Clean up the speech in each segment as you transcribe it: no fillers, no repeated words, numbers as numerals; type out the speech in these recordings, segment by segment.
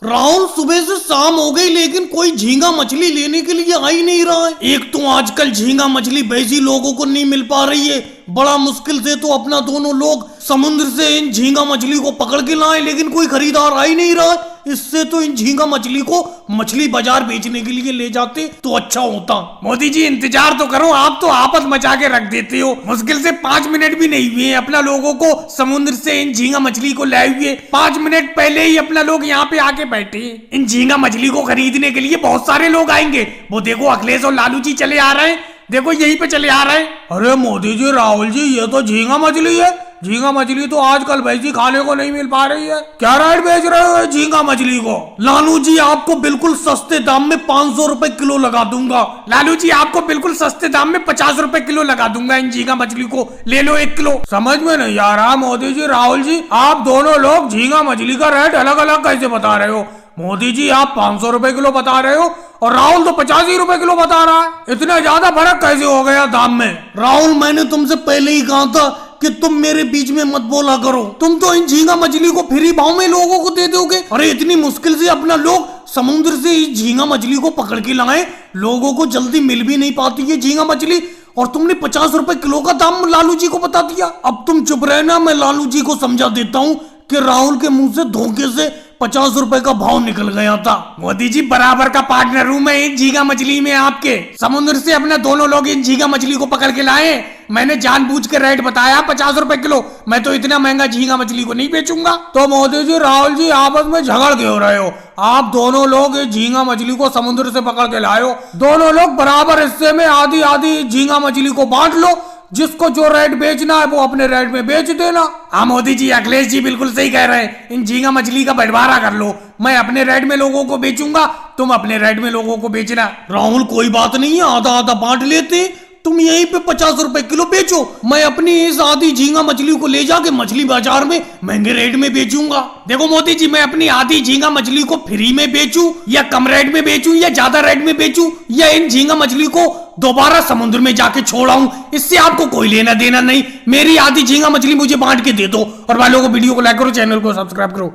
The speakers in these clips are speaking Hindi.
राहुल, सुबह से शाम हो गई लेकिन कोई झींगा मछली लेने के लिए आ ही नहीं रहा है। एक तो आजकल झींगा मछली वैसी लोगों को नहीं मिल पा रही है, बड़ा मुश्किल से तो अपना दोनों लोग समुद्र से इन झींगा मछली को पकड़ के लाए, लेकिन कोई खरीदार आ ही नहीं रहा है। इससे तो इन झींगा मछली को मछली बाजार बेचने के लिए ले जाते तो अच्छा होता। मोदी जी इंतजार तो करो, आप तो आपस मचा के रख देते हो। मुश्किल से 5 मिनट भी नहीं हुए अपना लोगों को समुद्र से इन झींगा मछली को लाए हुए। 5 मिनट पहले ही अपना लोग यहाँ पे आके बैठे। इन झींगा मछली को खरीदने के लिए बहुत सारे लोग आएंगे। वो देखो अखिलेश और लालू जी चले आ रहे हैं, देखो यहीं पे चले आ रहे हैं। अरे मोदी जी, राहुल जी, ये तो झींगा मछली है। झींगा मछली तो आजकल वैसी खाने को नहीं मिल पा रही है। क्या रेट बेच रहे हो झींगा मछली को? लालू जी, आपको बिल्कुल सस्ते दाम में 500 रुपए किलो लगा दूंगा। लालू जी, आपको बिल्कुल सस्ते दाम में 50 रुपए किलो लगा दूंगा। इन झींगा मछली को ले लो 1 किलो। समझ में नहीं आ रहा मोदी जी, राहुल जी, आप दोनों लोग झींगा मछली का रेट अलग अलग कैसे बता रहे हो? मोदी जी, आप 500 रुपए किलो बता रहे हो और राहुल तो 50 ही रुपए किलो बता रहा है। इतना ज्यादा फर्क कैसे हो गया दाम में? राहुल, मैंने तुमसे पहले ही कहा था कि तुम मेरे बीच में मत बोला करो। तुम तो इन झींगा मछली को फ्री भाव में लोगों को दे दोगे। अरे इतनी मुश्किल से अपना लोग समुद्र से इस झींगा मछली को पकड़ के लाए, लोगों को जल्दी मिल भी नहीं पाती है झींगा मछली, और तुमने 50 रुपए किलो का दाम लालू जी को बता दिया। अब तुम चुप रहना, मैं लालू जी को समझा देता हूँ कि राहुल के मुंह से धोखे से 50 रुपए का भाव निकल गया था। मोदी जी, बराबर का पार्टनर हूं मैं इन झींगा मछली में आपके। समुद्र से अपने दोनों लोग इन झींगा मछली को पकड़ के लाए। मैंने जानबूझ के रेट बताया 50 रुपए किलो। मैं तो इतना महंगा झींगा मछली को नहीं बेचूंगा। तो मोदी जी, राहुल जी, आपस में झगड़ क्यों रहे हो? आप दोनों लोग इस झींगा मछली को समुद्र से पकड़ के लाए हो, दोनों लोग बराबर हिस्से में आधी आधी झींगा मछली को बांट लो। जिसको जो रेट बेचना है वो अपने रेट में बेच देना। हाँ मोदी जी, अखिलेश जी बिल्कुल सही कह रहे हैं। इन झींगा मछली का बंटवारा कर लो। मैं अपने रेट में लोगों को बेचूंगा, तुम अपने रेट में लोगों को बेचना। राहुल, कोई बात नहीं है, आधा आधा बांट लेते। तुम यहीं पे 50 रुपए किलो बेचो, मैं अपनी इस आधी झींगा मछली को ले जाके मछली बाजार में महंगे रेट में बेचूंगा। देखो मोदी जी, मैं अपनी आधी झींगा मछली को फ्री में बेचूं या कम रेट में बेचूं या ज्यादा रेट में बेचूं या इन झींगा मछली को दोबारा समुद्र में जाके छोड़ाऊं, इससे आपको कोई लेना देना नहीं। मेरी आधी झींगा मछली मुझे बांट के दे दो। और वालों को वीडियो को लाइक करो, चैनल को सब्सक्राइब करो।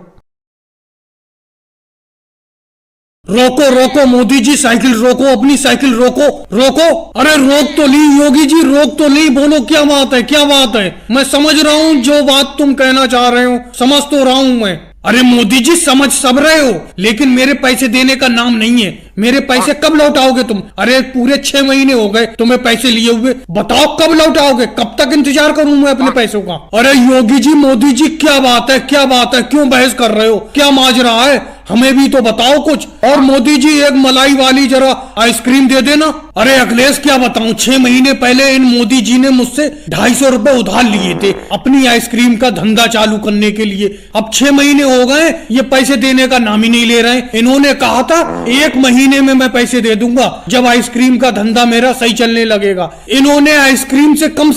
रोको रोको मोदी जी, साइकिल रोको, अपनी साइकिल रोको रोको। अरे रोक तो ली योगी जी, रोक तो ली। बोलो क्या बात है, क्या बात है? मैं समझ रहा हूँ जो बात तुम कहना चाह रहे हो, समझ तो रहा हूँ मैं। अरे मोदी जी, समझ सब रहे हो, लेकिन मेरे पैसे देने का नाम नहीं है। मेरे पैसे कब लौटाओगे तुम? अरे पूरे 6 महीने हो गए तुम्हें पैसे लिए हुए, बताओ कब लौटाओगे? कब तक इंतजार करूं मैं अपने पैसों का? अरे योगी जी, मोदी जी, क्या बात है, क्या बात है? क्यों बहस कर रहे हो? क्या माजरा है? हमें भी तो बताओ कुछ। और मोदी जी, एक मलाई वाली जरा आइसक्रीम दे देना। अरे अखिलेश, क्या बताऊं, 6 महीने पहले इन मोदी जी ने मुझसे 250 रुपए उधार लिए थे अपनी आइसक्रीम का धंधा चालू करने के लिए। अब 6 महीने हो गए, ये पैसे देने का नाम ही नहीं ले रहे। इन्होंने कहा था 1 महीने में मैं पैसे दे दूंगा जब आइसक्रीम का धंधा मेरा सही चलने लगेगा। इन्होंने आइसक्रीम से कम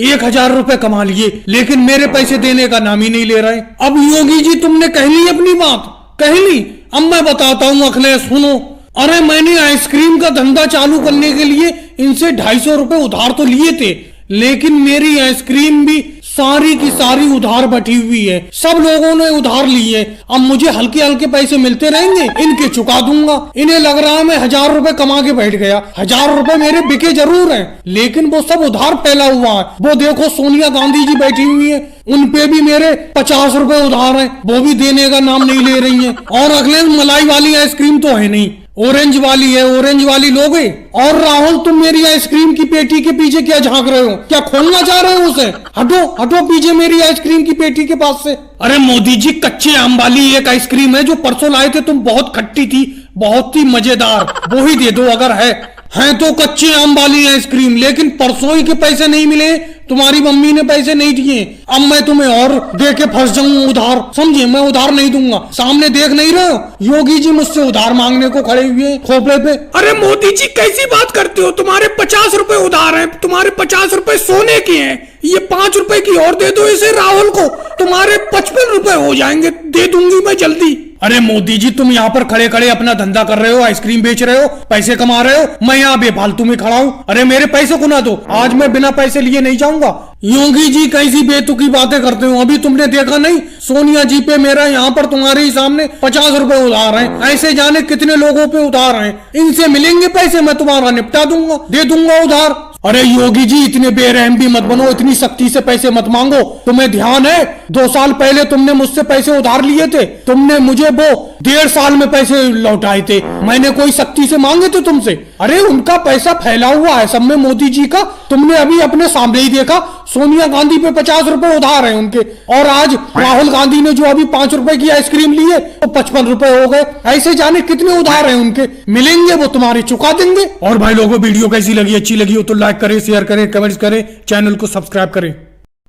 1000 रुपए कमा लिए, लेकिन मेरे पैसे देने का नाम ही नहीं ले रहे। अब योगी जी, तुमने कह ली अपनी बात, कह ली। अब मैं बताता हूँ अखिलेश, सुनो। अरे मैंने आइसक्रीम का धंधा चालू करने के लिए इनसे 250 रुपए उधार तो लिए थे, लेकिन मेरी आइसक्रीम भी सारी की सारी उधार बैठी हुई है। सब लोगों ने उधार लिए। अब मुझे हल्के हल्के पैसे मिलते रहेंगे, इनके चुका दूंगा। इन्हें लग रहा है मैं 1000 रुपए कमा के बैठ गया। 1000 रुपए मेरे बिके जरूर हैं, लेकिन वो सब उधार फैला हुआ है। वो देखो सोनिया गांधी जी बैठी हुई है, उन पे भी मेरे 50 रुपए उधार हैं, वो भी देने का नाम नहीं ले रही हैं। और अगले मलाई वाली आइसक्रीम तो है नहीं, ऑरेंज वाली है, ऑरेंज वाली लोगे। और राहुल, तुम मेरी आइसक्रीम की पेटी के पीछे क्या झांक रहे हो? क्या खोलना चाह रहे हो उसे? हटो हटो पीछे मेरी आइसक्रीम की पेटी के पास से। अरे मोदी जी, कच्चे आम वाली एक आइसक्रीम है जो परसों लाए थे तुम, बहुत खट्टी थी, बहुत ही मजेदार, वो ही दे दो अगर है तो कच्चे आम वाली आइसक्रीम। लेकिन परसों ही के पैसे नहीं मिले, तुम्हारी मम्मी ने पैसे नहीं दिए। अब मैं तुम्हें और दे के फंस जाऊं उधार, समझे? मैं उधार नहीं दूंगा। सामने देख नहीं रहे हो, योगी जी मुझसे उधार मांगने को खड़े हुए खोपड़े पे। अरे मोदी जी, कैसी बात करते हो? तुम्हारे 50 रुपए उधार हैं, तुम्हारे 50 रुपए सोने के हैं। ये 5 रुपए की और दे दो इसे राहुल को, तुम्हारे 55 रुपए हो जाएंगे। दे दूंगी मैं जल्दी। अरे मोदी जी, तुम यहाँ पर खड़े खड़े अपना धंधा कर रहे हो, आइसक्रीम बेच रहे हो, पैसे कमा रहे हो, मैं यहाँ बेफालतू में खड़ा हूँ। अरे मेरे पैसे को ना दो, आज मैं बिना पैसे लिए नहीं जाऊंगा। योगी जी कैसी बेतुकी बातें करते हो, अभी तुमने देखा नहीं, सोनिया जी पे मेरा यहाँ पर तुम्हारे ही सामने 50 रुपए उधार हैं। ऐसे जाने कितने लोगों पे उधार हैं, इनसे मिलेंगे पैसे, मैं तुम्हारा निपटा दूंगा, दे दूंगा उधार। अरे योगी जी, इतने बेरहम भी मत बनो, इतनी सख्ती से पैसे मत मांगो। तुम्हें ध्यान है 2 साल पहले तुमने मुझसे पैसे उधार लिए थे, तुमने मुझे वो 1.5 साल में पैसे लौटाए थे, मैंने कोई सख्ती से मांगे थे तुमसे? अरे उनका पैसा फैला हुआ है सब में, मोदी जी का तुमने अभी अपने सामने ही देखा, सोनिया गांधी पे 50 रुपए उधार है उनके, और आज राहुल गांधी ने जो अभी 5 रुपए की आइसक्रीम ली है तो 55 रुपए हो गए। ऐसे जाने कितने उधार है उनके, मिलेंगे वो तुम्हारे, चुका देंगे। और भाई लोगों, वीडियो कैसी लगी, अच्छी लगी हो तो लाइक करें, शेयर करें, कमेंट्स करें, चैनल को सब्सक्राइब करें।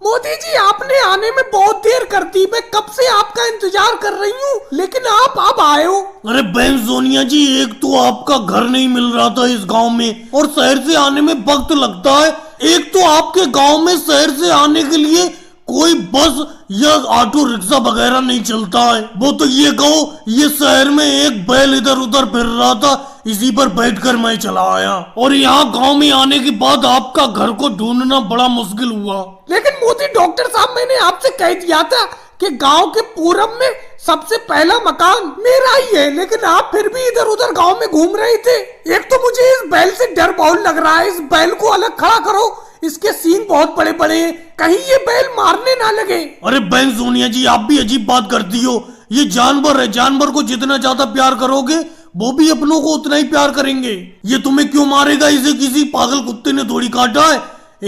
मोदी जी, आपने आने में बहुत देर कर दी, मैं कब से आपका इंतजार कर रही हूँ, लेकिन आप अब आए हो। अरे बहन सोनिया जी, एक तो आपका घर नहीं मिल रहा था इस गांव में, और शहर से आने में वक्त लगता है। एक तो आपके गांव में शहर से आने के लिए कोई बस या ऑटो रिक्शा वगैरह नहीं चलता है। वो तो ये कहो, ये शहर में एक बैल इधर उधर फिर रहा था, इसी पर बैठकर मैं चला आया, और यहाँ गांव में आने के बाद आपका घर को ढूंढना बड़ा मुश्किल हुआ। लेकिन मोदी डॉक्टर साहब, मैंने आपसे कह दिया था कि गांव के पूरब में सबसे पहला मकान मेरा ही है, लेकिन आप फिर भी इधर उधर गांव में घूम रहे थे। एक तो मुझे इस बैल से डर बहुत लग रहा है, इस बैल को अलग खड़ा करो, इसके सींग बहुत बड़े बड़े हैं, कहीं ये बैल मारने ना लगे। अरे बहन सोनिया जी, आप भी अजीब बात करती हो, ये जानवर है, जानवर को जितना ज्यादा प्यार करोगे वो भी अपनों को उतना ही प्यार करेंगे। ये तुम्हें क्यों मारेगा, इसे किसी पागल कुत्ते ने थोड़ी काटा है।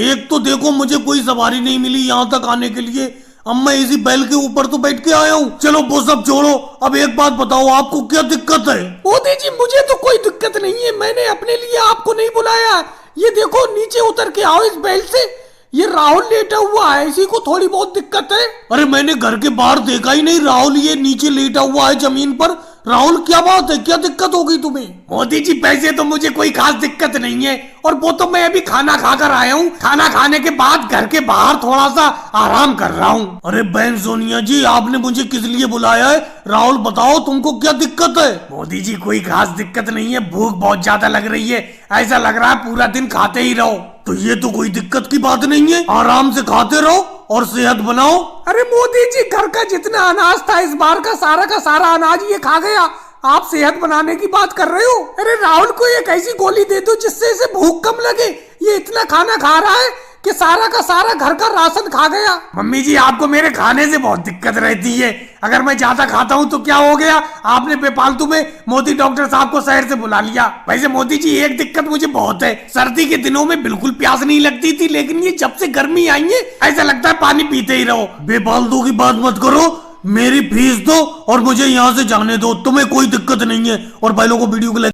एक तो देखो, मुझे कोई सवारी नहीं मिली यहाँ तक आने के लिए, अब मैं इसी बैल के ऊपर तो बैठ के आया हूँ। चलो वो सब छोड़ो, अब एक बात बताओ, आपको क्या दिक्कत है? मोदी जी, मुझे तो कोई दिक्कत नहीं है, मैंने अपने लिए आपको नहीं बुलाया। ये देखो, नीचे उतर के आओ इस बैल से, ये राहुल लेटा हुआ है, इसी को थोड़ी बहुत दिक्कत है। अरे मैंने घर के बाहर देखा ही नहीं, राहुल ये नीचे लेटा हुआ है जमीन पर। राहुल, क्या बात है, क्या दिक्कत हो गई तुम्हें? मोदी जी, वैसे तो मुझे कोई खास दिक्कत नहीं है, और वो तो मैं अभी खाना खाकर आया हूँ, खाना खाने के बाद घर के बाहर थोड़ा सा आराम कर रहा हूँ। अरे बहन सोनिया जी, आपने मुझे किस लिए बुलाया है? राहुल बताओ, तुमको क्या दिक्कत है? मोदी जी, कोई खास दिक्कत नहीं है, भूख बहुत ज्यादा लग रही है, ऐसा लग रहा है पूरा दिन खाते ही रहो। तो ये तो कोई दिक्कत की बात नहीं है, आराम से खाते रहो और सेहत बनाओ। अरे मोदी जी, घर का जितना अनाज था इस बार का सारा अनाज ये खा गया, आप सेहत बनाने की बात कर रहे हो? अरे राहुल को एक ऐसी गोली दे दो जिससे इसे भूख कम लगे, ये इतना खाना खा रहा है कि सारा का सारा घर का राशन खा गया। मम्मी जी, आपको मेरे खाने से बहुत दिक्कत रहती है, अगर मैं ज्यादा खाता हूँ तो क्या हो गया, आपने बेफालतू में मोदी डॉक्टर साहब को शहर से बुला लिया। वैसे मोदी जी, एक दिक्कत मुझे बहुत है, सर्दी के दिनों में बिल्कुल प्यास नहीं लगती थी, लेकिन ये जब से गर्मी आई है ऐसा लगता है पानी पीते ही रहो। बेफालतू की बात मत करो, मेरी फीस दो और मुझे यहाँ से जाने दो, तुम्हें कोई दिक्कत नहीं है। और भाई लोगों को वीडियो को